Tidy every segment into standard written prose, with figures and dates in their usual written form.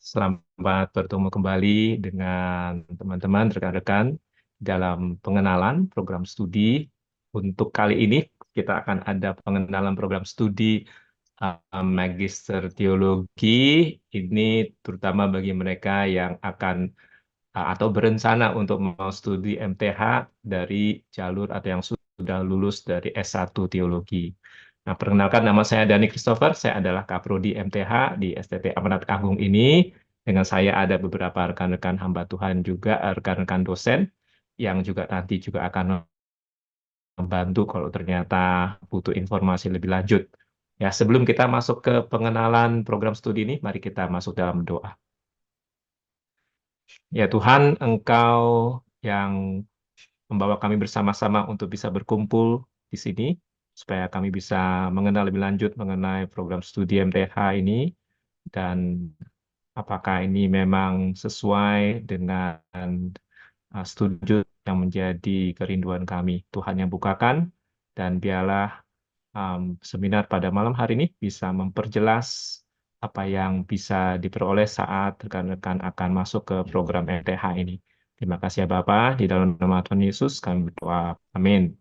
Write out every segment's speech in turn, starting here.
Selamat bertemu kembali dengan teman-teman, rekan-rekan dalam pengenalan program studi. Untuk kali ini kita akan ada pengenalan program studi Magister Teologi. Ini terutama bagi mereka yang akan atau berencana untuk mau studi MTH dari jalur atau yang sudah lulus dari S1 Teologi. Nah, perkenalkan nama saya Dani Christopher, saya adalah Kaprodi MTH di STT Amanat Agung ini. Dengan saya ada beberapa rekan-rekan hamba Tuhan juga, rekan-rekan dosen yang juga nanti juga akan membantu kalau ternyata butuh informasi lebih lanjut. Ya, sebelum kita masuk ke pengenalan program studi ini, mari kita masuk dalam doa. Ya Tuhan, Engkau yang membawa kami bersama-sama untuk bisa berkumpul di sini, supaya kami bisa mengenal lebih lanjut mengenai program studi MTH ini, dan apakah ini memang sesuai dengan studi yang menjadi kerinduan kami. Tuhan yang bukakan, dan biarlah seminar pada malam hari ini bisa memperjelas apa yang bisa diperoleh saat rekan-rekan akan masuk ke program MTH ini. Terima kasih ya Bapak, di dalam nama Tuhan Yesus kami berdoa. Amin.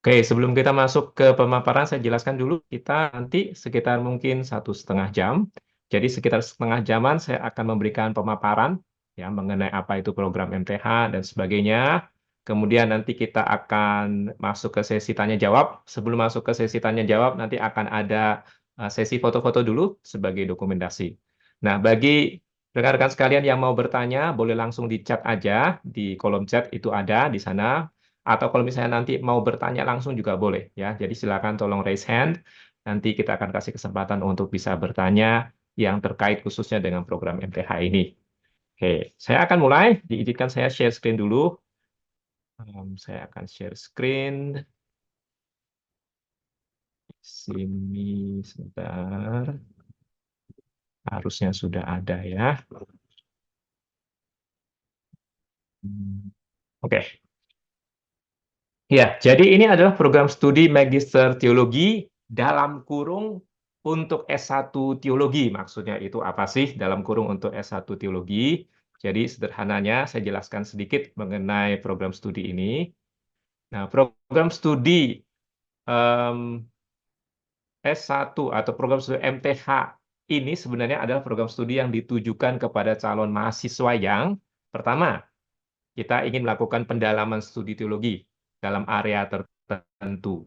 Oke, sebelum kita masuk ke pemaparan, saya jelaskan dulu kita nanti sekitar mungkin 1,5 jam. Jadi sekitar setengah jaman saya akan memberikan pemaparan ya mengenai apa itu program MTH dan sebagainya. Kemudian nanti kita akan masuk ke sesi tanya jawab. Sebelum masuk ke sesi tanya jawab, nanti akan ada sesi foto-foto dulu sebagai dokumentasi. Nah, bagi rekan-rekan sekalian yang mau bertanya, boleh langsung di chat aja di kolom chat itu ada di sana. Atau kalau misalnya nanti mau bertanya langsung juga boleh ya. Jadi silakan tolong raise hand. Nanti kita akan kasih kesempatan untuk bisa bertanya yang terkait khususnya dengan program MTH ini. Oke, saya akan mulai. Diizinkan saya share screen dulu. Saya akan share screen. Sini sebentar. Harusnya sudah ada ya. Oke. Ya, jadi ini adalah program studi Magister Teologi dalam kurung untuk S1 Teologi. Maksudnya itu apa sih dalam kurung untuk S1 Teologi? Jadi sederhananya saya jelaskan sedikit mengenai program studi ini. Nah, program studi em, S1 atau program studi MTH ini sebenarnya adalah program studi yang ditujukan kepada calon mahasiswa yang pertama, kita ingin melakukan pendalaman studi teologi dalam area tertentu.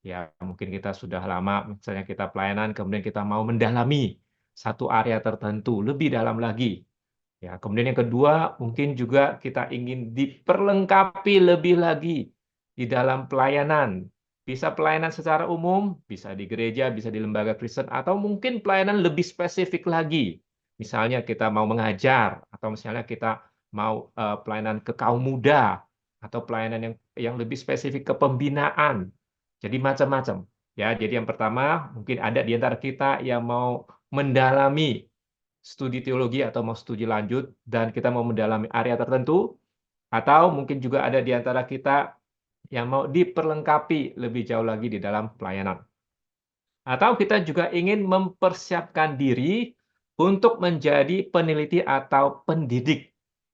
Ya, mungkin kita sudah lama, misalnya kita pelayanan, kemudian kita mau mendalami satu area tertentu lebih dalam lagi. Ya, kemudian yang kedua, mungkin juga kita ingin diperlengkapi lebih lagi di dalam pelayanan. Bisa pelayanan secara umum, bisa di gereja, bisa di lembaga Kristen, atau mungkin pelayanan lebih spesifik lagi. Misalnya kita mau mengajar, atau misalnya kita mau pelayanan ke kaum muda, atau pelayanan yang lebih spesifik ke pembinaan. Jadi macam-macam. Ya, jadi yang pertama mungkin ada di antara kita yang mau mendalami studi teologi atau mau studi lanjut dan kita mau mendalami area tertentu, atau mungkin juga ada di antara kita yang mau diperlengkapi lebih jauh lagi di dalam pelayanan. Atau kita juga ingin mempersiapkan diri untuk menjadi peneliti atau pendidik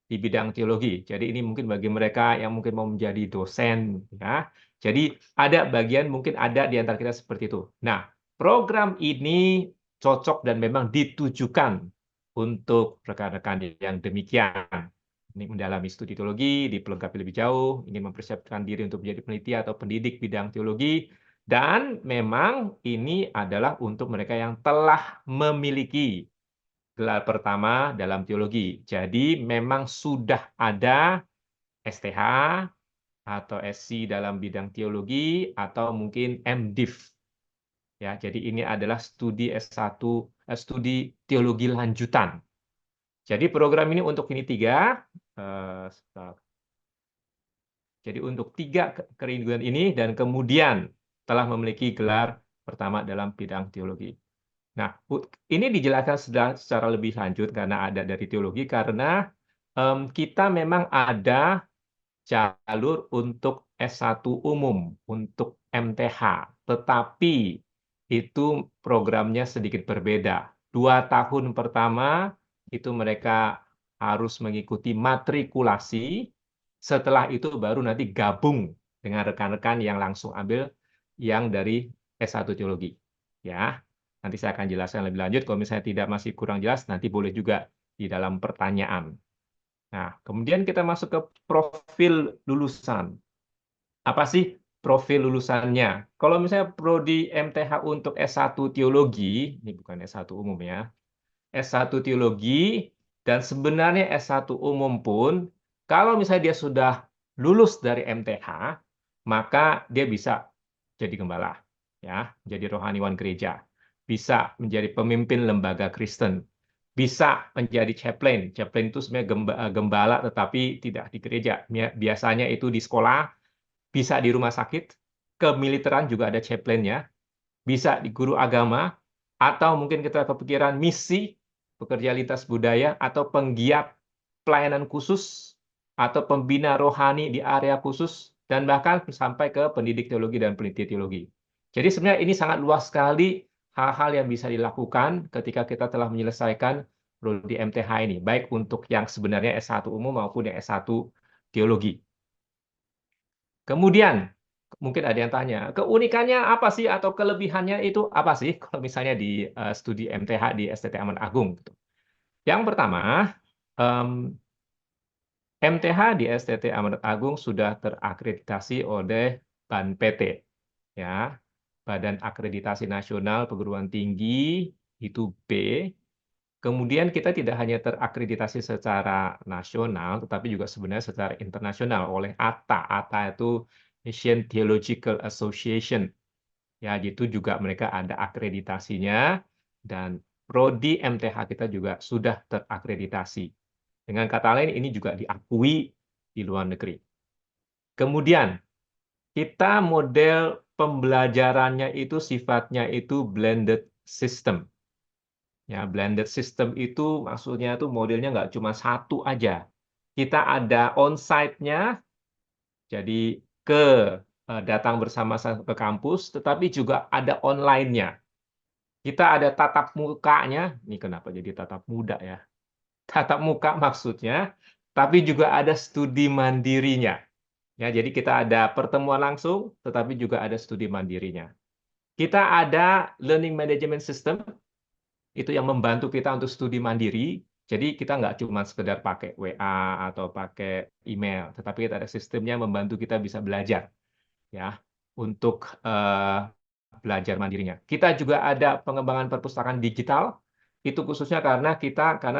di bidang teologi. Jadi ini mungkin bagi mereka yang mungkin mau menjadi dosen, ya. Jadi ada bagian mungkin ada di antara kita seperti itu. Nah, program ini cocok dan memang ditujukan untuk rekan-rekan yang demikian. Ini mendalami studi teologi, dipelengkapi lebih jauh, ingin mempersiapkan diri untuk menjadi peneliti atau pendidik bidang teologi, dan memang ini adalah untuk mereka yang telah memiliki gelar pertama dalam teologi. Jadi memang sudah ada STH atau SC dalam bidang teologi atau mungkin MDiv. Ya, jadi ini adalah studi S1, studi teologi lanjutan. Jadi program ini untuk ini tiga. Jadi untuk tiga kerinduan ini dan kemudian telah memiliki gelar pertama dalam bidang teologi. Nah, ini dijelaskan secara lebih lanjut karena ada dari teologi, karena kita memang ada jalur untuk S1 umum, untuk MTH, tetapi itu programnya sedikit berbeda. 2 tahun pertama itu mereka harus mengikuti matrikulasi. Setelah itu baru nanti gabung dengan rekan-rekan yang langsung ambil yang dari S1 Teologi. Ya, nanti saya akan jelaskan lebih lanjut. Kalau misalnya tidak masih kurang jelas, nanti boleh juga di dalam pertanyaan. Nah, kemudian kita masuk ke profil lulusan. Apa sih profil lulusannya? Kalau misalnya prodi MTH untuk S1 Teologi, ini bukan S1 umum ya, S1 Teologi, dan sebenarnya S1 umum pun, kalau misalnya dia sudah lulus dari MTH, maka dia bisa jadi gembala, ya, jadi rohaniwan gereja, bisa menjadi pemimpin lembaga Kristen, bisa menjadi chaplain. Chaplain itu sebenarnya gembala, tetapi tidak di gereja. Biasanya itu di sekolah, bisa di rumah sakit, kemiliteran juga ada chaplainnya, bisa di guru agama, atau mungkin kita kepikiran misi, pekerja lintas budaya, atau penggiat pelayanan khusus, atau pembina rohani di area khusus, dan bahkan sampai ke pendidik teologi dan peneliti teologi. Jadi sebenarnya ini sangat luas sekali hal-hal yang bisa dilakukan ketika kita telah menyelesaikan prodi MTH ini, baik untuk yang sebenarnya S1 umum maupun yang S1 teologi. Kemudian, mungkin ada yang tanya, keunikannya apa sih atau kelebihannya itu apa sih kalau misalnya di studi MTH di STT Aman Agung gitu. Yang pertama, em, MTH di STT Amanat Agung sudah terakreditasi oleh BANPT, ya, Badan Akreditasi Nasional Perguruan Tinggi, itu B. Kemudian kita tidak hanya terakreditasi secara nasional, tetapi juga sebenarnya secara internasional oleh ATA. ATA itu Asian Theological Association. Ya, itu juga mereka ada akreditasinya, dan prodi MTH kita juga sudah terakreditasi. Dengan kata lain, ini juga diakui di luar negeri. Kemudian, kita model pembelajarannya itu sifatnya itu blended system. Ya, blended system itu maksudnya itu modelnya nggak cuma satu aja. Kita ada on-site-nya, jadi datang bersama-sama ke kampus, tetapi juga ada online-nya. Kita ada tatap mukanya, ini kenapa jadi tatap muda ya? Tatap muka maksudnya, tapi juga ada studi mandirinya. Ya, jadi kita ada pertemuan langsung, tetapi juga ada studi mandirinya. Kita ada learning management system, itu yang membantu kita untuk studi mandiri. Jadi kita nggak cuma sekedar pakai WA atau pakai email, tetapi kita ada sistemnya membantu kita bisa belajar, ya, untuk belajar mandirinya. Kita juga ada pengembangan perpustakaan digital, itu khususnya karena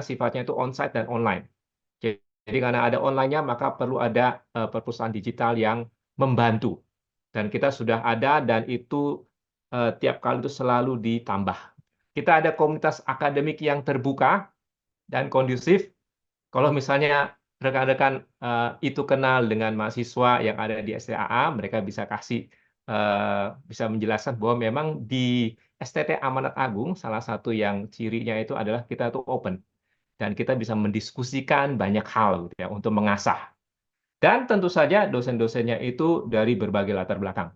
sifatnya itu onsite dan online. Jadi karena ada online-nya, maka perlu ada perpustakaan digital yang membantu. Dan kita sudah ada, dan itu tiap kali itu selalu ditambah. Kita ada komunitas akademik yang terbuka dan kondusif. Kalau misalnya rekan-rekan itu kenal dengan mahasiswa yang ada di STAA, mereka bisa menjelaskan bahwa memang di STT Amanat Agung, salah satu yang cirinya itu adalah kita itu open. Dan kita bisa mendiskusikan banyak hal gitu ya, untuk mengasah. Dan tentu saja dosen-dosennya itu dari berbagai latar belakang.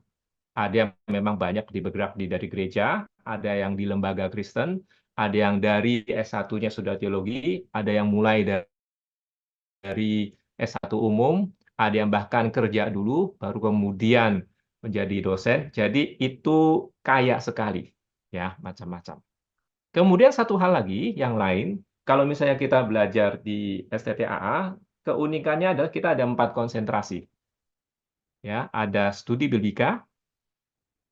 Ada yang memang banyak bergerak dari gereja, ada yang di lembaga Kristen, ada yang dari S1-nya sudah teologi, ada yang mulai dari S1 umum, ada yang bahkan kerja dulu, baru kemudian menjadi dosen. Jadi itu kaya sekali, ya, macam-macam. Kemudian satu hal lagi yang lain, kalau misalnya kita belajar di STTAA, keunikannya adalah kita ada 4 konsentrasi. Ya, ada studi biblika,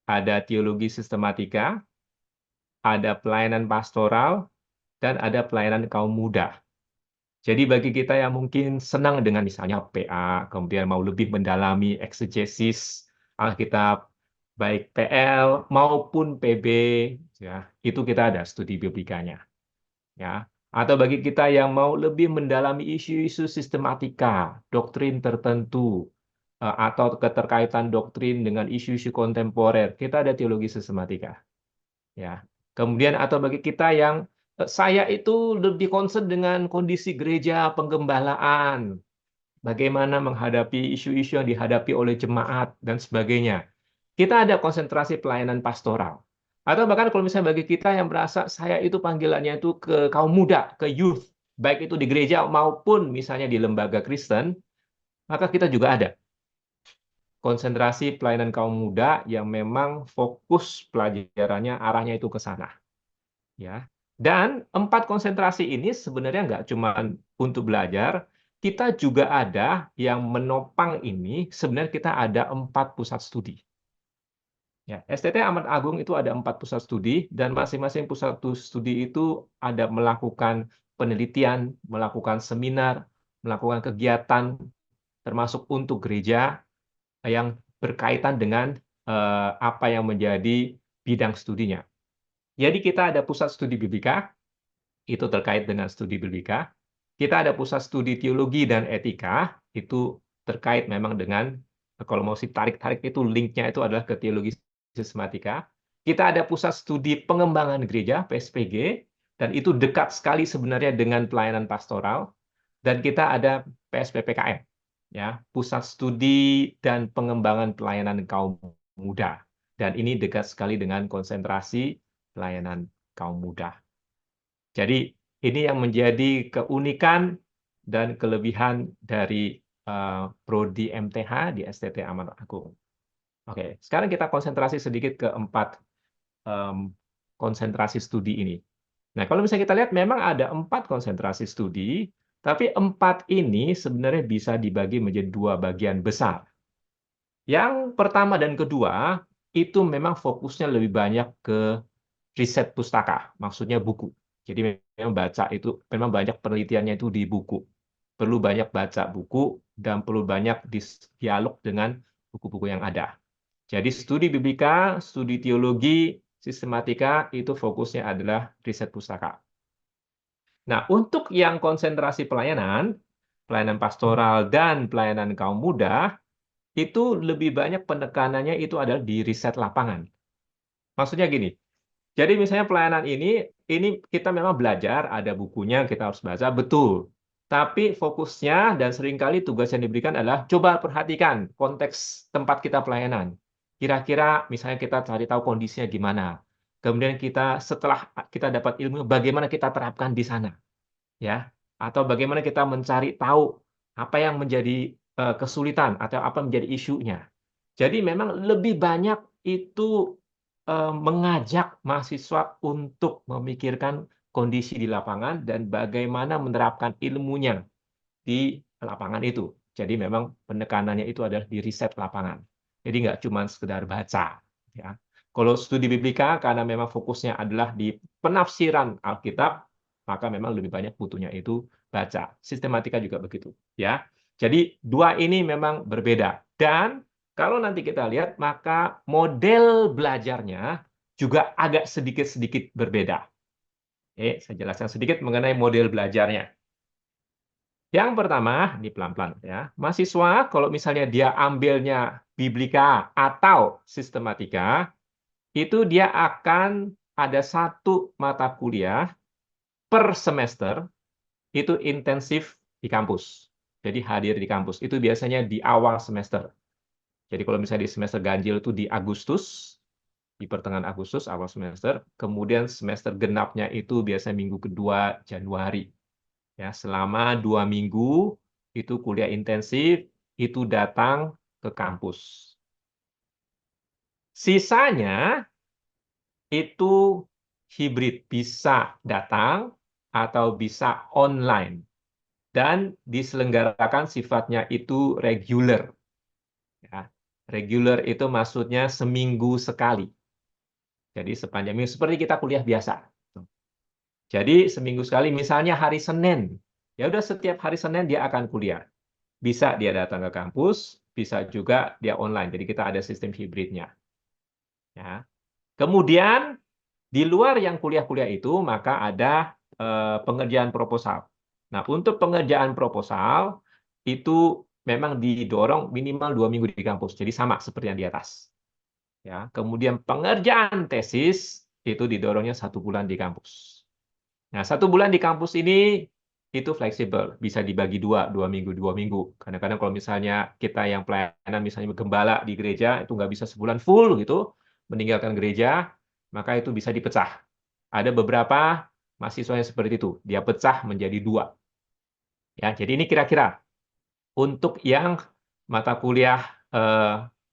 ada teologi sistematika, ada pelayanan pastoral, dan ada pelayanan kaum muda. Jadi bagi kita yang mungkin senang dengan misalnya PA, kemudian mau lebih mendalami eksegesis Alkitab, baik PL maupun PB, ya, itu kita ada studi biblikanya. Ya. Atau bagi kita yang mau lebih mendalami isu-isu sistematika, doktrin tertentu, atau keterkaitan doktrin dengan isu-isu kontemporer, kita ada teologi sistematika. Ya. Kemudian atau bagi kita yang saya itu lebih concern dengan kondisi gereja, penggembalaan, bagaimana menghadapi isu-isu yang dihadapi oleh jemaat dan sebagainya. Kita ada konsentrasi pelayanan pastoral. Atau bahkan kalau misalnya bagi kita yang merasa saya itu panggilannya itu ke kaum muda, ke youth, baik itu di gereja maupun misalnya di lembaga Kristen, maka kita juga ada konsentrasi pelayanan kaum muda yang memang fokus pelajarannya arahnya itu ke sana, ya. Dan 4 konsentrasi ini sebenarnya nggak cuma untuk belajar, kita juga ada yang menopang ini, sebenarnya kita ada 4 pusat studi. Ya, STT Ahmad Agung itu ada 4 pusat studi, dan masing-masing pusat studi itu ada melakukan penelitian, melakukan seminar, melakukan kegiatan, termasuk untuk gereja, yang berkaitan dengan apa yang menjadi bidang studinya. Jadi kita ada pusat studi biblika, itu terkait dengan studi biblika. Kita ada pusat studi teologi dan etika, itu terkait memang dengan, kalau mau tarik-tarik itu linknya itu adalah ke teologi sistematika. Kita ada pusat studi pengembangan gereja, PSPG, dan itu dekat sekali sebenarnya dengan pelayanan pastoral. Dan kita ada PSPPKM, ya, pusat studi dan pengembangan pelayanan kaum muda. Dan ini dekat sekali dengan konsentrasi pelayanan kaum muda. Jadi ini yang menjadi keunikan dan kelebihan dari prodi MTH di STT Ahmad Agung. Oke, sekarang kita konsentrasi sedikit ke 4 konsentrasi studi ini. Nah, kalau misalnya kita lihat memang ada 4 konsentrasi studi, tapi 4 ini sebenarnya bisa dibagi menjadi 2 bagian besar. Yang pertama dan kedua, itu memang fokusnya lebih banyak ke riset pustaka, maksudnya buku. Jadi memang baca itu, memang banyak penelitiannya itu di buku. Perlu banyak baca buku, dan perlu banyak dialog dengan buku-buku yang ada. Jadi studi biblika, studi teologi, sistematika, itu fokusnya adalah riset pustaka. Nah, untuk yang konsentrasi pelayanan, pelayanan pastoral dan pelayanan kaum muda, itu lebih banyak penekanannya itu adalah di riset lapangan. Maksudnya gini, jadi misalnya pelayanan ini kita memang belajar, ada bukunya, kita harus baca, betul. Tapi fokusnya dan seringkali tugas yang diberikan adalah coba perhatikan konteks tempat kita pelayanan. Kira-kira misalnya kita cari tahu kondisinya gimana. Kemudian kita setelah kita dapat ilmu, bagaimana kita terapkan di sana, ya. Atau bagaimana kita mencari tahu apa yang menjadi kesulitan atau apa menjadi isunya. Jadi memang lebih banyak itu mengajak mahasiswa untuk memikirkan kondisi di lapangan dan bagaimana menerapkan ilmunya di lapangan itu. Jadi memang penekanannya itu adalah di riset lapangan. Jadi nggak cuma sekedar baca, ya. Kalau studi biblika karena memang fokusnya adalah di penafsiran Alkitab, maka memang lebih banyak butuhnya itu baca. Sistematika juga begitu, ya. Jadi dua ini memang berbeda. Dan kalau nanti kita lihat, maka model belajarnya juga agak sedikit-sedikit berbeda. Saya jelaskan sedikit mengenai model belajarnya. Yang pertama, ini pelan-pelan ya. Mahasiswa kalau misalnya dia ambilnya biblika atau sistematika, itu dia akan ada 1 mata kuliah per semester itu intensif di kampus. Jadi hadir di kampus. Itu biasanya di awal semester. Jadi kalau misalnya di semester ganjil itu di Agustus, di pertengahan Agustus awal semester, kemudian semester genapnya itu biasanya minggu kedua Januari. Ya, selama 2 minggu itu kuliah intensif, itu datang ke kampus. Sisanya itu hibrid, bisa datang atau bisa online dan diselenggarakan sifatnya itu reguler. Ya. Reguler itu maksudnya seminggu sekali. Jadi sepanjang minggu seperti kita kuliah biasa. Jadi seminggu sekali, misalnya hari Senin, ya udah setiap hari Senin dia akan kuliah. Bisa dia datang ke kampus, bisa juga dia online. Jadi kita ada sistem hibridnya. Ya. Kemudian di luar yang kuliah-kuliah itu, maka ada pengerjaan proposal. Nah, untuk pengerjaan proposal itu memang didorong minimal 2 minggu di kampus. Jadi sama seperti yang di atas. Ya. Kemudian pengerjaan tesis itu didorongnya 1 bulan di kampus. Nah, 1 bulan di kampus ini itu fleksibel, bisa dibagi 2 minggu, 2 minggu. Kadang-kadang kalau misalnya kita yang pelayanan, misalnya gembala di gereja, itu nggak bisa sebulan full gitu, meninggalkan gereja. maka itu bisa dipecah. Ada beberapa mahasiswa yang seperti itu, dia pecah menjadi 2. Ya, jadi ini kira-kira untuk yang mata kuliah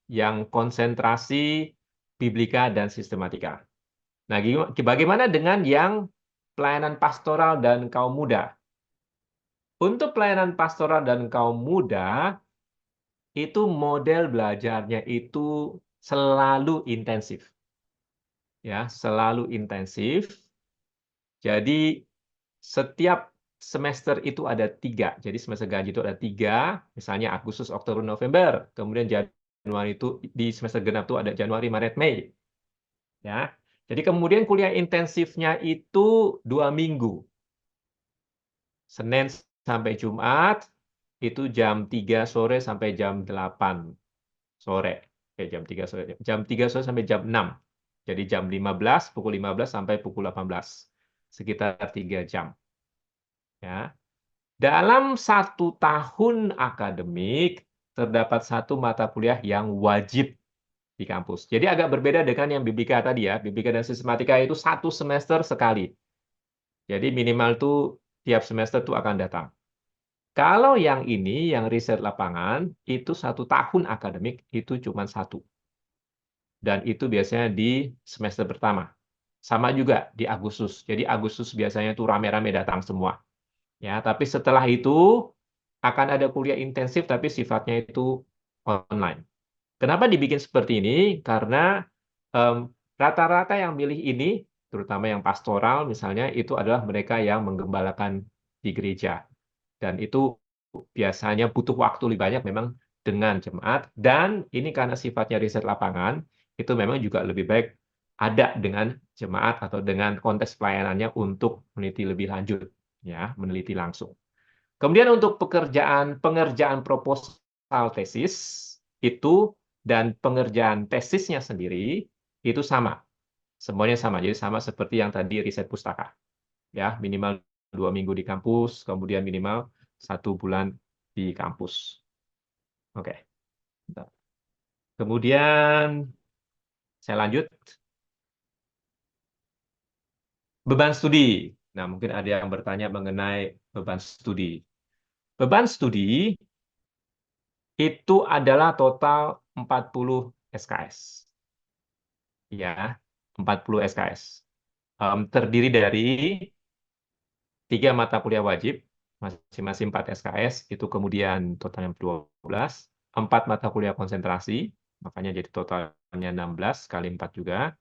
yang konsentrasi biblika dan sistematika. Nah, bagaimana dengan yang pelayanan pastoral dan kaum muda? Untuk pelayanan pastoral dan kaum muda, itu model belajarnya itu selalu intensif. Ya, selalu intensif. Jadi setiap semester itu ada 3. Jadi semester ganjil itu ada 3, misalnya Agustus, Oktober, November. Kemudian Januari itu di semester genap itu ada Januari, Maret, Mei. Ya. Jadi kemudian kuliah intensifnya itu 2 minggu. Senin sampai Jumat itu jam 3 sore sampai jam 8 sore. Jam 3 sore. Jam 3 sore sampai jam 6. Jadi jam 15, pukul 15 sampai pukul 18. Sekitar 3 jam. Ya. Dalam 1 tahun akademik, terdapat 1 mata kuliah yang wajib di kampus. Jadi agak berbeda dengan yang biblika tadi ya. Biblika dan sistematika itu 1 semester sekali. Jadi minimal tuh tiap semester tuh akan datang. Kalau yang ini, yang riset lapangan, itu 1 tahun akademik, itu cuma 1. Dan itu biasanya di semester pertama. Sama juga di Agustus. Jadi Agustus biasanya tuh rame-rame datang semua. Ya, tapi setelah itu akan ada kuliah intensif tapi sifatnya itu online. Kenapa dibikin seperti ini? Karena rata-rata yang milih ini, terutama yang pastoral misalnya, itu adalah mereka yang menggembalakan di gereja. Dan itu biasanya butuh waktu lebih banyak memang dengan jemaat. Dan ini karena sifatnya riset lapangan, itu memang juga lebih baik ada dengan jemaat atau dengan konteks pelayanannya untuk meneliti lebih lanjut, ya, meneliti langsung. Kemudian untuk pengerjaan proposal tesis itu dan pengerjaan tesisnya sendiri itu sama. Semuanya sama. Jadi sama seperti yang tadi riset pustaka. Ya, minimal 2 minggu di kampus, kemudian minimal 1 bulan di kampus. Oke. Kemudian saya lanjut. Beban studi. Nah, mungkin ada yang bertanya mengenai beban studi. Beban studi itu adalah total 40 SKS. Ya, 40 SKS. Terdiri dari 3 mata kuliah wajib, masing-masing 4 SKS, itu kemudian totalnya 12. 4 mata kuliah konsentrasi, makanya jadi totalnya 16 kali 4 juga.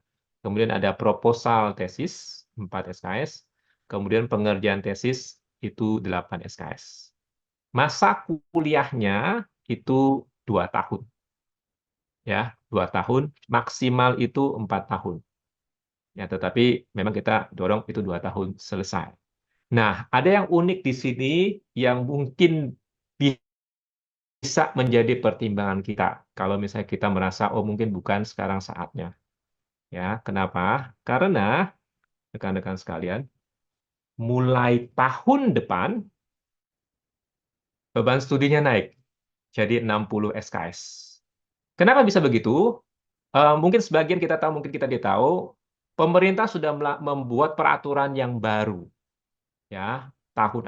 Kemudian ada proposal tesis, 4 SKS. Kemudian pengerjaan tesis, itu 8 SKS. Masa kuliahnya itu 2 tahun. Ya, 2 tahun, maksimal itu 4 tahun. Ya, tetapi memang kita dorong itu 2 tahun selesai. Nah, ada yang unik di sini yang mungkin bisa menjadi pertimbangan kita. Kalau misalnya kita merasa, oh mungkin bukan sekarang saatnya. Ya, kenapa? Karena, rekan-rekan sekalian, mulai tahun depan, beban studinya naik. Jadi 60 SKS. Kenapa bisa begitu? Mungkin sebagian kita tahu, mungkin kita tidak tahu, pemerintah sudah membuat peraturan yang baru. Ya,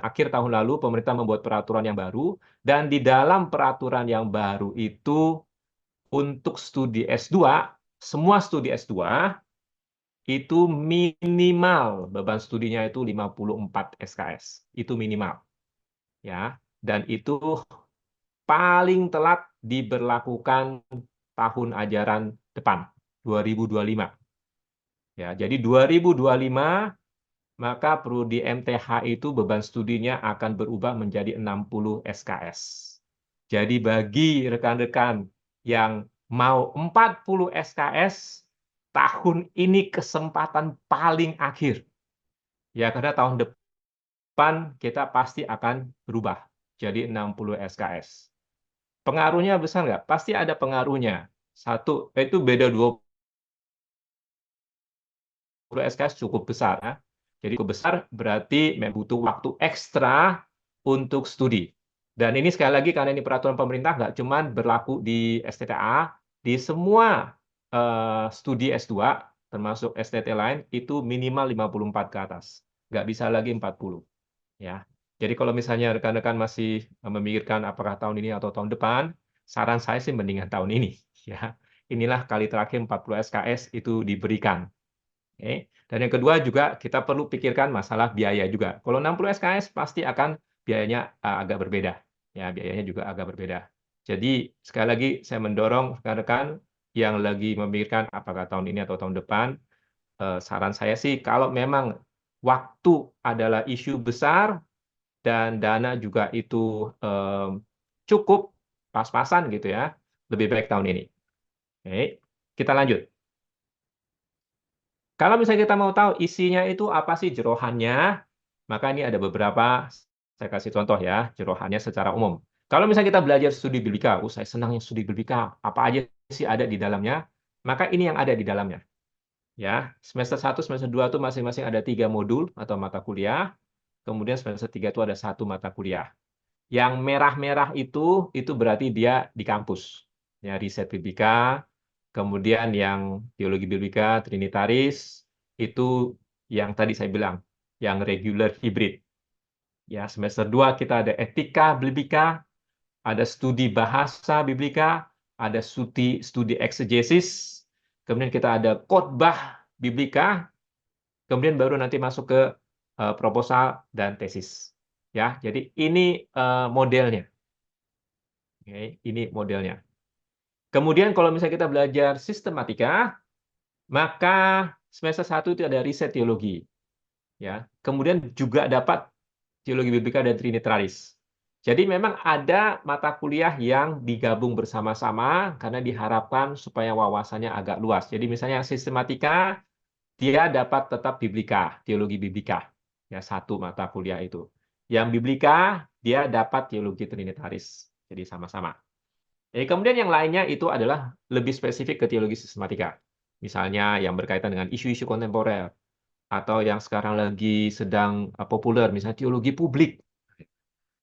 akhir tahun lalu pemerintah membuat peraturan yang baru, dan di dalam peraturan yang baru itu untuk studi S2, semua studi S2 itu minimal beban studinya itu 54 SKS. Itu minimal. Ya, dan itu paling telat diberlakukan tahun ajaran depan, 2025. Ya, jadi 2025 maka prodi MTH itu beban studinya akan berubah menjadi 60 SKS. Jadi bagi rekan-rekan yang mau 40 SKS, tahun ini kesempatan paling akhir. Ya, karena tahun depan kita pasti akan berubah jadi 60 SKS. Pengaruhnya besar nggak? Pasti ada pengaruhnya. Satu, itu beda 20 SKS cukup besar. Ya. Jadi cukup besar berarti butuh waktu ekstra untuk studi. Dan ini sekali lagi karena ini peraturan pemerintah nggak cuma berlaku di STTA, di semua studi S2 termasuk STT lain, itu minimal 54 ke atas. Nggak bisa lagi 40. Ya. Jadi kalau misalnya rekan-rekan masih memikirkan apakah tahun ini atau tahun depan, saran saya sih mendingan tahun ini. Ya. Inilah kali terakhir 40 SKS itu diberikan. Oke. Dan yang kedua juga kita perlu pikirkan masalah biaya juga. Kalau 60 SKS pasti akan biayanya agak berbeda. Ya, biayanya juga agak berbeda. Jadi sekali lagi saya mendorong rekan-rekan yang lagi memikirkan apakah tahun ini atau tahun depan, saran saya sih kalau memang waktu adalah isu besar dan dana juga itu cukup pas-pasan gitu ya, lebih baik tahun ini. Oke, kita lanjut. Kalau misalnya kita mau tahu isinya itu apa sih jerohannya, maka ini ada beberapa, saya kasih contoh ya, jerohannya secara umum. Kalau misalnya kita belajar studi biblika, saya senang yang studi biblika, apa aja sih ada di dalamnya, maka ini yang ada di dalamnya. Ya, semester 1, semester 2 itu masing-masing ada 3 modul atau mata kuliah, kemudian semester 3 itu ada 1 mata kuliah. Yang merah-merah itu berarti dia di kampus. Ya, riset biblika, kemudian yang teologi biblika, trinitaris, itu yang tadi saya bilang, yang regular hybrid. Ya, semester 2 kita ada etika biblika, ada studi bahasa biblika, ada studi eksegesis, kemudian kita ada khotbah biblika, kemudian baru nanti masuk ke proposal dan tesis. Ya, jadi ini modelnya. Oke, ini modelnya. Kemudian kalau misalnya kita belajar sistematika, maka semester 1 itu ada riset teologi. Ya. Kemudian juga dapat teologi biblika dan trinitaris. Jadi memang ada mata kuliah yang digabung bersama-sama karena diharapkan supaya wawasannya agak luas. Jadi misalnya sistematika, dia dapat tetap biblika, teologi biblika. Ya, satu mata kuliah itu. Yang biblika, dia dapat teologi trinitaris. Jadi sama-sama. Kemudian yang lainnya itu adalah lebih spesifik ke teologi sistematika. Misalnya yang berkaitan dengan isu-isu kontemporer, atau yang sekarang lagi sedang populer, misalnya teologi publik,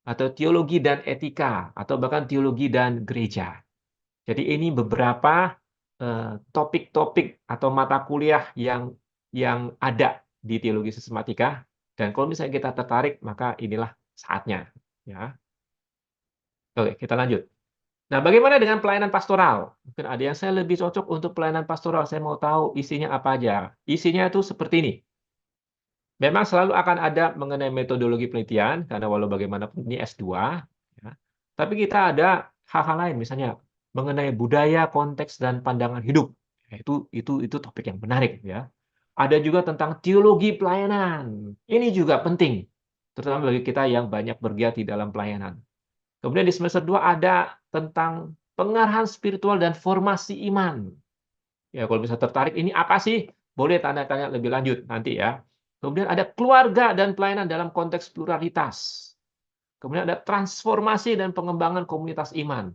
atau teologi dan etika, atau bahkan teologi dan gereja. Jadi ini beberapa topik-topik atau mata kuliah yang ada di teologi sistematika, dan kalau misalnya kita tertarik, maka inilah saatnya. Ya. Oke, kita lanjut. Nah, bagaimana dengan pelayanan pastoral? Mungkin ada yang saya lebih cocok untuk pelayanan pastoral. Saya mau tahu isinya apa aja. Isinya itu seperti ini. Memang selalu akan ada mengenai metodologi penelitian, karena walau bagaimanapun ini S2. Ya. Tapi kita ada hal-hal lain, misalnya mengenai budaya, konteks, dan pandangan hidup. Ya, itu topik yang menarik. Ya. Ada juga tentang teologi pelayanan. Ini juga penting, terutama bagi kita yang banyak bergiat di dalam pelayanan. Kemudian di semester 2 ada tentang pengarahan spiritual dan formasi iman. Ya, kalau bisa tertarik, ini apa sih? Boleh tanya-tanya lebih lanjut nanti ya. Kemudian ada keluarga dan pelayanan dalam konteks pluralitas. Kemudian ada transformasi dan pengembangan komunitas iman.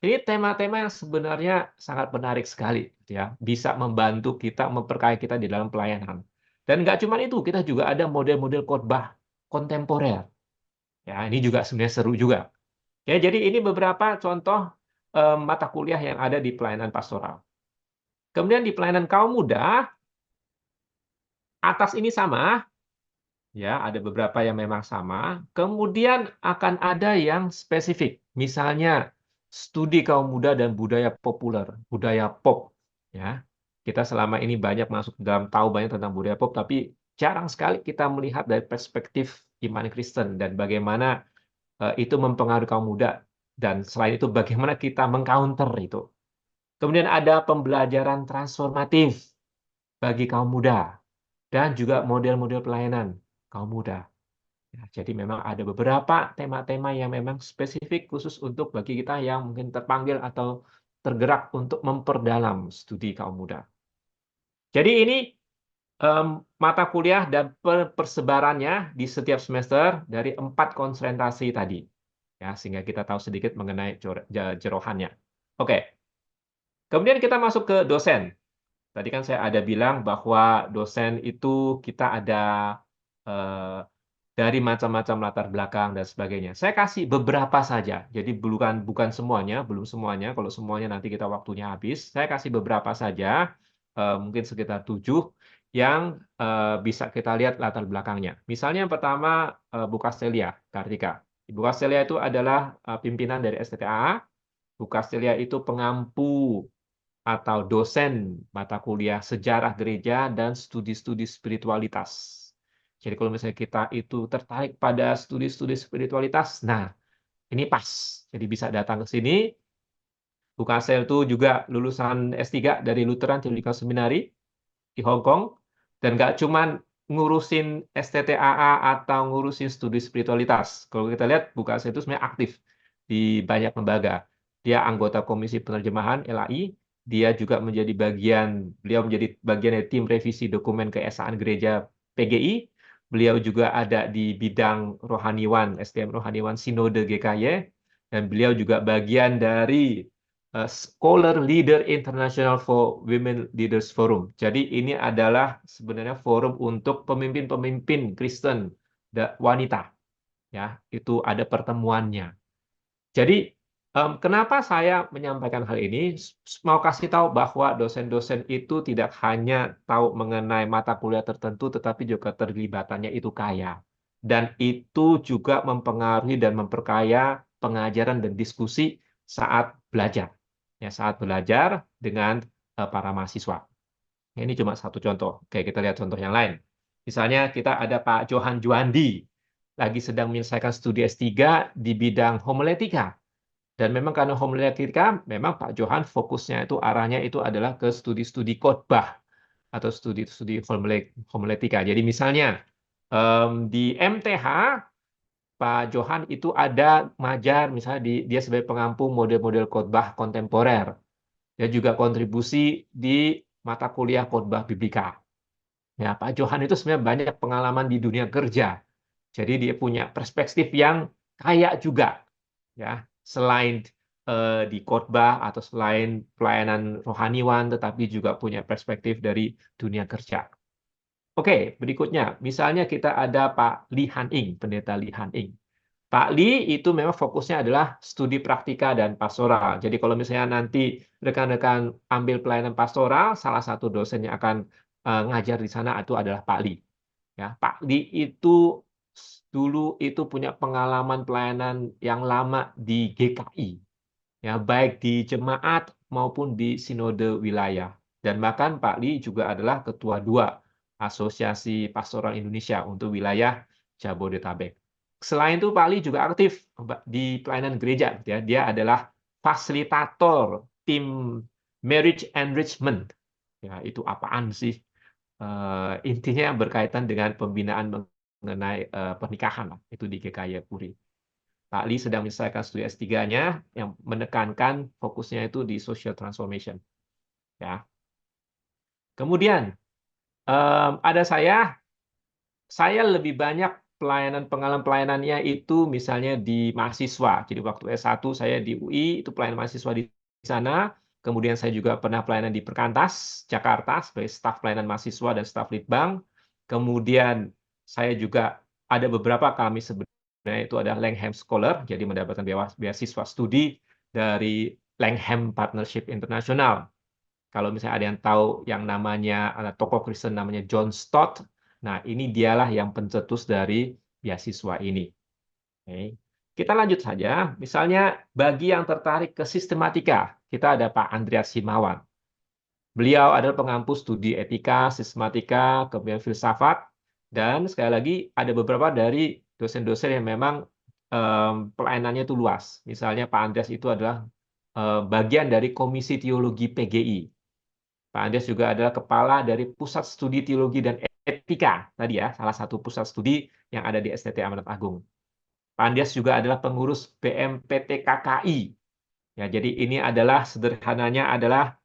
Ini tema-tema yang sebenarnya sangat menarik sekali, ya. Bisa membantu kita, memperkaya kita di dalam pelayanan. Dan nggak cuma itu, kita juga ada model-model khotbah kontemporer. Ya, ini juga sebenarnya seru juga. Ya, jadi ini beberapa contoh mata kuliah yang ada di pelayanan pastoral. Kemudian di pelayanan kaum muda, atas ini sama, ya, ada beberapa yang memang sama. Kemudian akan ada yang spesifik. Misalnya studi kaum muda dan budaya populer, budaya pop, ya. Kita selama ini banyak masuk dalam tahu banyak tentang budaya pop, tapi jarang sekali kita melihat dari perspektif iman Kristen dan bagaimana itu mempengaruhi kaum muda, dan selain itu bagaimana kita mengcounter itu. Kemudian ada pembelajaran transformatif bagi kaum muda dan juga model-model pelayanan kaum muda. Ya, jadi memang ada beberapa tema-tema yang memang spesifik khusus untuk bagi kita yang mungkin terpanggil atau tergerak untuk memperdalam studi kaum muda. Jadi ini mata kuliah dan persebarannya di setiap semester dari 4 konsentrasi tadi. Ya, sehingga kita tahu sedikit mengenai jerohannya. Oke. Kemudian kita masuk ke dosen. Tadi kan saya ada bilang bahwa dosen itu kita ada eh, dari macam-macam latar belakang dan sebagainya. Saya kasih beberapa saja. Jadi bukan semuanya, belum semuanya. Kalau semuanya nanti kita waktunya habis. Saya kasih beberapa saja mungkin sekitar 7 yang bisa kita lihat latar belakangnya. Misalnya yang pertama Bu Castelia Kartika. Bu Castelia itu adalah pimpinan dari STTAA. Bu Castelia itu pengampu atau dosen mata kuliah sejarah gereja dan studi-studi spiritualitas. Jadi kalau misalnya kita itu tertarik pada studi-studi spiritualitas, nah ini pas. Jadi bisa datang ke sini. Bu Kasel itu juga lulusan S3 dari Lutheran Theological Seminary di Hong Kong, dan nggak cuman ngurusin STTAA atau ngurusin studi spiritualitas. Kalau kita lihat, Bu Kasel itu sebenarnya aktif di banyak lembaga. Dia anggota Komisi Penerjemahan LAI, beliau menjadi bagian dari tim revisi dokumen keesaan gereja PGI. Beliau juga ada di bidang rohaniwan, SDM rohaniwan Sinode GKY, dan beliau juga bagian dari Scholar Leader International for Women Leaders Forum. Jadi ini adalah sebenarnya forum untuk pemimpin-pemimpin Kristen wanita. Ya, itu ada pertemuannya. Jadi kenapa saya menyampaikan hal ini? Mau kasih tahu bahwa dosen-dosen itu tidak hanya tahu mengenai mata kuliah tertentu, tetapi juga terlibatannya itu kaya. Dan itu juga mempengaruhi dan memperkaya pengajaran dan diskusi saat belajar. Ya, saat belajar dengan para mahasiswa. Ini cuma satu contoh. Oke, kita lihat contoh yang lain. Misalnya kita ada Pak Johan Juandi, lagi sedang menyelesaikan studi S3 di bidang homiletika. Dan memang karena homiletika, memang Pak Johan fokusnya itu arahnya itu adalah ke studi-studi khotbah atau studi-studi homiletika. Jadi misalnya di MTH Pak Johan itu ada ngajar misalnya dia sebagai pengampu model-model khotbah kontemporer. Dia juga kontribusi di mata kuliah khotbah biblika. Ya, Pak Johan itu sebenarnya banyak pengalaman di dunia kerja. Jadi dia punya perspektif yang kaya juga, ya. Selain di khotbah atau selain pelayanan rohaniwan, tetapi juga punya perspektif dari dunia kerja. Oke, berikutnya, misalnya kita ada Pak Li Han Ing, Pendeta Li Han Ing. Pak Li itu memang fokusnya adalah studi praktika dan pastoral. Jadi kalau misalnya nanti rekan-rekan ambil pelayanan pastoral, salah satu dosen yang akan ngajar di sana itu adalah Pak Li. Ya, Pak Li itu dulu itu punya pengalaman pelayanan yang lama di GKI, ya baik di jemaat maupun di sinode wilayah. Dan bahkan Pak Li juga adalah ketua 2 Asosiasi Pastoral Indonesia untuk wilayah Jabodetabek. Selain itu Pak Li juga aktif di pelayanan gereja, ya. Dia adalah fasilitator tim marriage enrichment. Ya, itu apaan sih? Intinya berkaitan dengan pembinaan mengenai pernikahan lah, itu di GKY Puri. Pak Li sedang menyelesaikan studi S3-nya yang menekankan fokusnya itu di social transformation. Ya. Kemudian ada saya lebih banyak pengalaman pelayanannya itu misalnya di mahasiswa. Jadi waktu S1 saya di UI, itu pelayanan mahasiswa di sana. Kemudian saya juga pernah pelayanan di Perkantas, Jakarta, sebagai staf pelayanan mahasiswa dan staf litbang. Kemudian saya juga ada beberapa kami sebenarnya itu ada Langham Scholar, jadi mendapatkan beasiswa studi dari Langham Partnership International. Kalau misalnya ada yang tahu yang namanya tokoh Kristen namanya John Stott, nah ini dialah yang pencetus dari beasiswa ini. Oke. Kita lanjut saja. Misalnya bagi yang tertarik ke sistematika, kita ada Pak Andreas Himawan. Beliau adalah pengampu studi etika, sistematika, kemudian filsafat, dan sekali lagi ada beberapa dari dosen-dosen yang memang pelayanannya itu luas. Misalnya Pak Andreas itu adalah bagian dari Komisi Teologi PGI. Pak Andreas juga adalah kepala dari Pusat Studi Teologi dan Etika, tadi ya, salah satu pusat studi yang ada di STT Amanat Agung. Pak Andreas juga adalah pengurus BMPT KKI. Ya, jadi ini adalah sederhananya adalah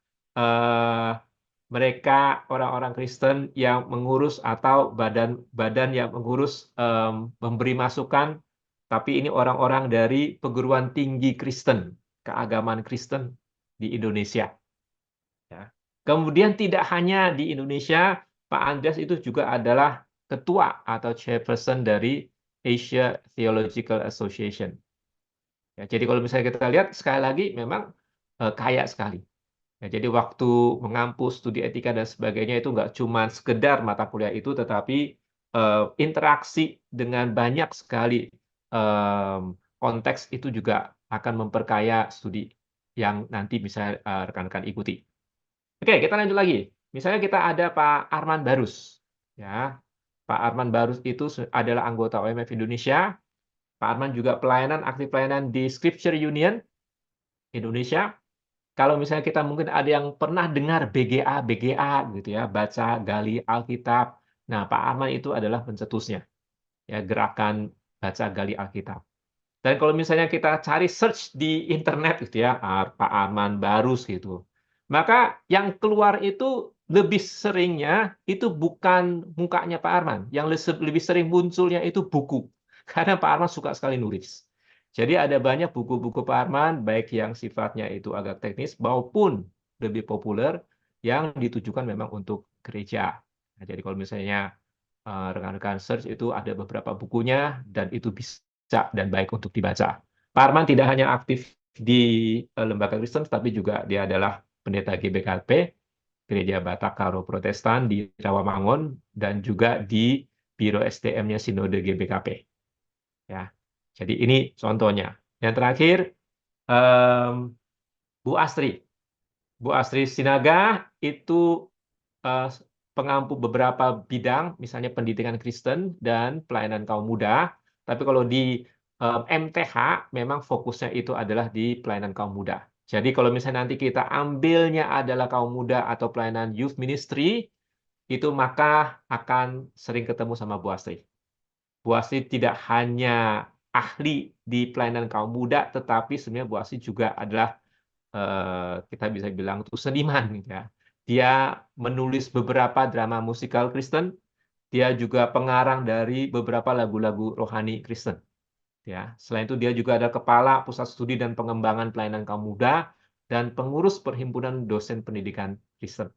mereka orang-orang Kristen yang mengurus atau badan-badan yang mengurus memberi masukan, tapi ini orang-orang dari perguruan tinggi Kristen, keagamaan Kristen di Indonesia. Ya. Kemudian tidak hanya di Indonesia, Pak Andreas itu juga adalah ketua atau chairperson dari Asia Theological Association. Ya, jadi kalau misalnya kita lihat sekali lagi memang kaya sekali. Ya, jadi waktu mengampu studi etika dan sebagainya itu nggak cuma sekedar mata kuliah itu, tetapi interaksi dengan banyak sekali konteks itu juga akan memperkaya studi yang nanti bisa rekan-rekan ikuti. Oke, kita lanjut lagi. Misalnya kita ada Pak Arman Barus, ya. Pak Arman Barus itu adalah anggota OMF Indonesia. Pak Arman juga aktif pelayanan di Scripture Union Indonesia. Kalau misalnya kita mungkin ada yang pernah dengar BGA gitu ya, baca gali Alkitab. Nah, Pak Arman itu adalah pencetusnya, ya, gerakan baca gali Alkitab. Dan kalau misalnya kita cari search di internet gitu ya, Pak Arman Barus gitu, maka yang keluar itu lebih seringnya itu bukan mukanya Pak Arman, yang lebih sering munculnya itu buku. Karena Pak Arman suka sekali nulis. Jadi ada banyak buku-buku Pak Arman, baik yang sifatnya itu agak teknis maupun lebih populer, yang ditujukan memang untuk gereja. Nah, jadi kalau misalnya rekan-rekan search itu ada beberapa bukunya, dan itu bisa dan baik untuk dibaca. Pak Arman tidak hanya aktif di lembaga Kristen, tapi juga dia adalah pendeta GBKP, Gereja Batak Karo Protestan di Rawamangun, dan juga di Biro SDM-nya Sinode GBKP. Ya, jadi ini contohnya. Yang terakhir, Bu Astri. Bu Astri Sinaga itu eh, pengampu beberapa bidang, misalnya pendidikan Kristen dan pelayanan kaum muda. Tapi kalau di MTH, memang fokusnya itu adalah di pelayanan kaum muda. Jadi kalau misalnya nanti kita ambilnya adalah kaum muda atau pelayanan youth ministry, itu maka akan sering ketemu sama Bu Astri. Bu Astri tidak hanya ahli di pelayanan kaum muda, tetapi sebenarnya Bu Astri juga adalah kita bisa bilang itu seniman gitu ya. Dia menulis beberapa drama musikal Kristen, dia juga pengarang dari beberapa lagu-lagu rohani Kristen. Ya, selain itu dia juga ada kepala Pusat Studi dan Pengembangan Pelayanan Kaum Muda dan pengurus Perhimpunan Dosen Pendidikan Kristen.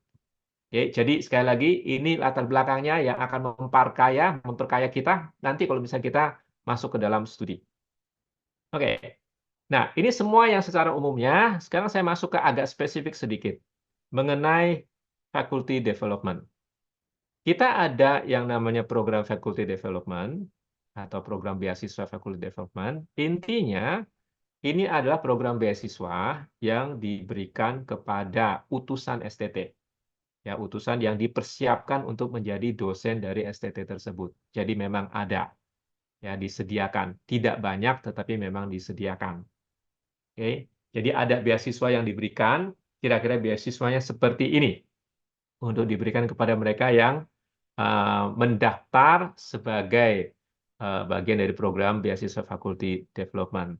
Oke, jadi sekali lagi ini latar belakangnya yang akan memperkaya kita nanti kalau misalnya kita masuk ke dalam studi. Oke. Nah, ini semua yang secara umumnya. Sekarang saya masuk ke agak spesifik sedikit mengenai faculty development. Kita ada yang namanya program faculty development atau program beasiswa faculty development. Intinya, ini adalah program beasiswa yang diberikan kepada utusan STT. Ya, utusan yang dipersiapkan untuk menjadi dosen dari STT tersebut. Jadi memang ada, ya, disediakan. Tidak banyak, tetapi memang disediakan. Oke, jadi ada beasiswa yang diberikan, kira-kira beasiswanya seperti ini untuk diberikan kepada mereka yang mendaftar sebagai bagian dari program beasiswa Faculty Development.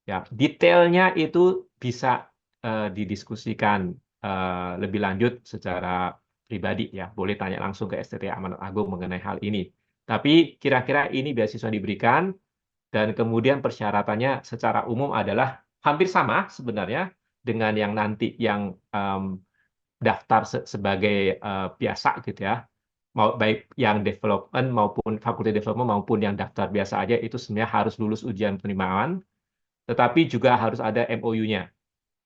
Ya, detailnya itu bisa didiskusikan lebih lanjut secara pribadi ya. Boleh tanya langsung ke STT Amanat Agung mengenai hal ini. Tapi kira-kira ini beasiswa diberikan dan kemudian persyaratannya secara umum adalah hampir sama sebenarnya dengan yang nanti yang daftar sebagai biasa gitu ya. Baik yang development maupun fakultas development maupun yang daftar biasa aja itu sebenarnya harus lulus ujian penerimaan, tetapi juga harus ada MOU-nya.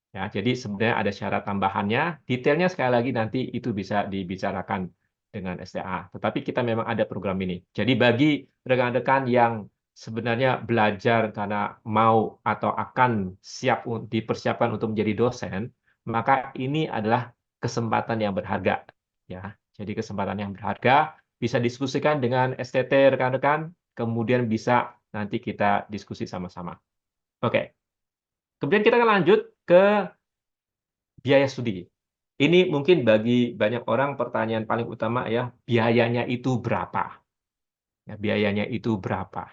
Ya, jadi sebenarnya ada syarat tambahannya. Detailnya sekali lagi nanti itu bisa dibicarakan dengan STA. Tetapi kita memang ada program ini. Jadi bagi rekan-rekan yang sebenarnya belajar karena mau atau akan siap dipersiapkan untuk menjadi dosen, maka ini adalah kesempatan yang berharga. Ya, jadi kesempatan yang berharga bisa diskusikan dengan STT rekan-rekan, kemudian bisa nanti kita diskusi sama-sama. Oke. Kemudian kita akan lanjut ke biaya studi. Ini mungkin bagi banyak orang pertanyaan paling utama ya, biayanya itu berapa? Ya, biayanya itu berapa?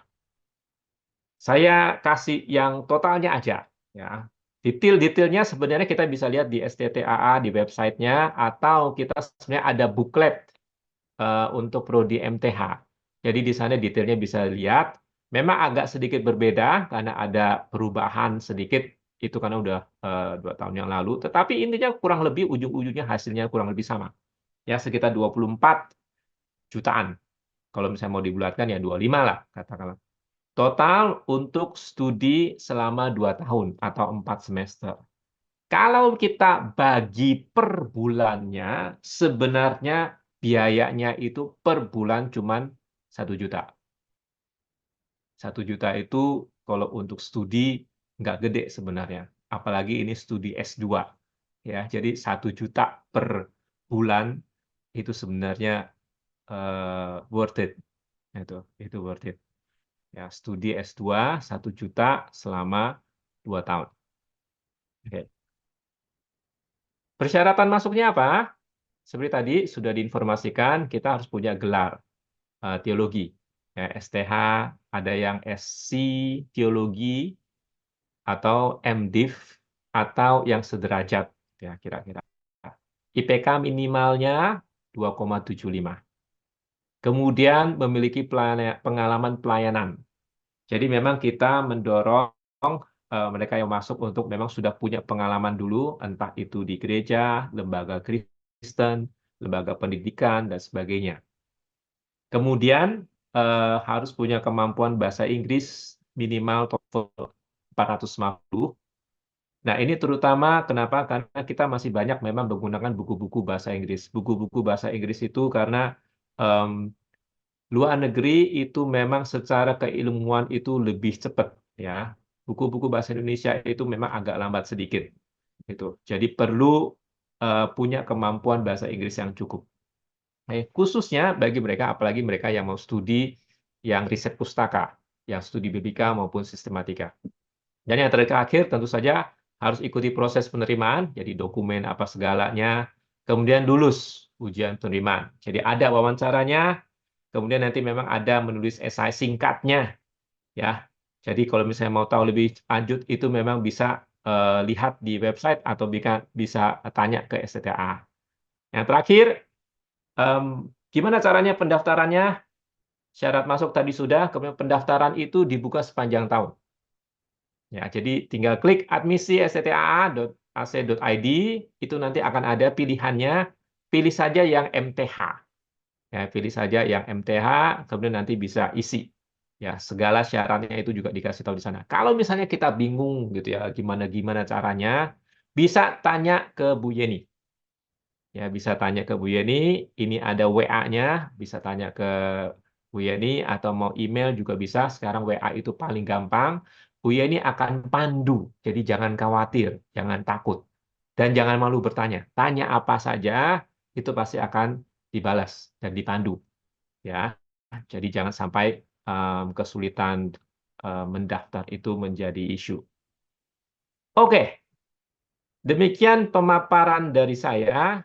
Saya kasih yang totalnya aja. Ya. Detail-detailnya sebenarnya kita bisa lihat di STTAA, di websitenya, atau kita sebenarnya ada buklet untuk prodi MTH. Jadi di sana detailnya bisa lihat. Memang agak sedikit berbeda karena ada perubahan sedikit itu karena udah 2 tahun yang lalu. Tetapi intinya kurang lebih ujung-ujungnya hasilnya kurang lebih sama. Ya sekitar 24 jutaan. Kalau misalnya mau dibulatkan ya 25 lah katakanlah. Total untuk studi selama 2 tahun atau 4 semester. Kalau kita bagi per bulannya, sebenarnya biayanya itu per bulan cuma 1 juta. 1 juta itu kalau untuk studi nggak gede sebenarnya. Apalagi ini studi S2. Ya, jadi 1 juta per bulan itu sebenarnya worth it. Itu worth it. Ya, studi S2 1 juta selama 2 tahun. Oke. Persyaratan masuknya apa? Seperti tadi sudah diinformasikan, kita harus punya gelar teologi. Ya, STH, ada yang SC teologi, atau MDiv, atau yang sederajat, ya kira-kira. IPK minimalnya 2,75. Kemudian memiliki pengalaman pelayanan. Jadi memang kita mendorong mereka yang masuk untuk memang sudah punya pengalaman dulu, entah itu di gereja, lembaga Kristen, lembaga pendidikan, dan sebagainya. Kemudian harus punya kemampuan bahasa Inggris minimal TOEFL 450. Nah, ini terutama kenapa? Karena kita masih banyak memang menggunakan buku-buku bahasa Inggris. Buku-buku bahasa Inggris itu karena em, luar negeri itu memang secara keilmuan itu lebih cepat, ya. Buku-buku bahasa Indonesia itu memang agak lambat sedikit, gitu. Jadi perlu punya kemampuan bahasa Inggris yang cukup. Khususnya bagi mereka, apalagi mereka yang mau studi yang riset pustaka, yang studi BBK maupun sistematika. Dan yang terakhir tentu saja harus ikuti proses penerimaan, jadi dokumen apa segalanya, kemudian lulus ujian penerimaan. Jadi ada wawancaranya, kemudian nanti memang ada menulis esai singkatnya, ya. Jadi kalau misalnya mau tahu lebih lanjut itu memang bisa lihat di website atau bisa tanya ke STTA. Yang terakhir, gimana caranya pendaftarannya? Syarat masuk tadi sudah, kemudian pendaftaran itu dibuka sepanjang tahun. Ya, jadi tinggal klik admisi stta.ac.id, itu nanti akan ada pilihannya, pilih saja yang MTH. Ya, pilih saja yang MTH, kemudian nanti bisa isi. Ya, segala syaratnya itu juga dikasih tahu di sana. Kalau misalnya kita bingung gitu ya, gimana caranya, bisa tanya ke Bu Yeni. Ya, bisa tanya ke Bu Yeni, ini ada WA-nya, bisa tanya ke Bu Yeni atau mau email juga bisa. Sekarang WA itu paling gampang. Bu Yeni akan pandu, jadi jangan khawatir, jangan takut, dan jangan malu bertanya. Tanya apa saja, itu pasti akan dibalas dan dipandu. Ya, jadi jangan sampai kesulitan mendaftar itu menjadi isu. Oke, demikian pemaparan dari saya.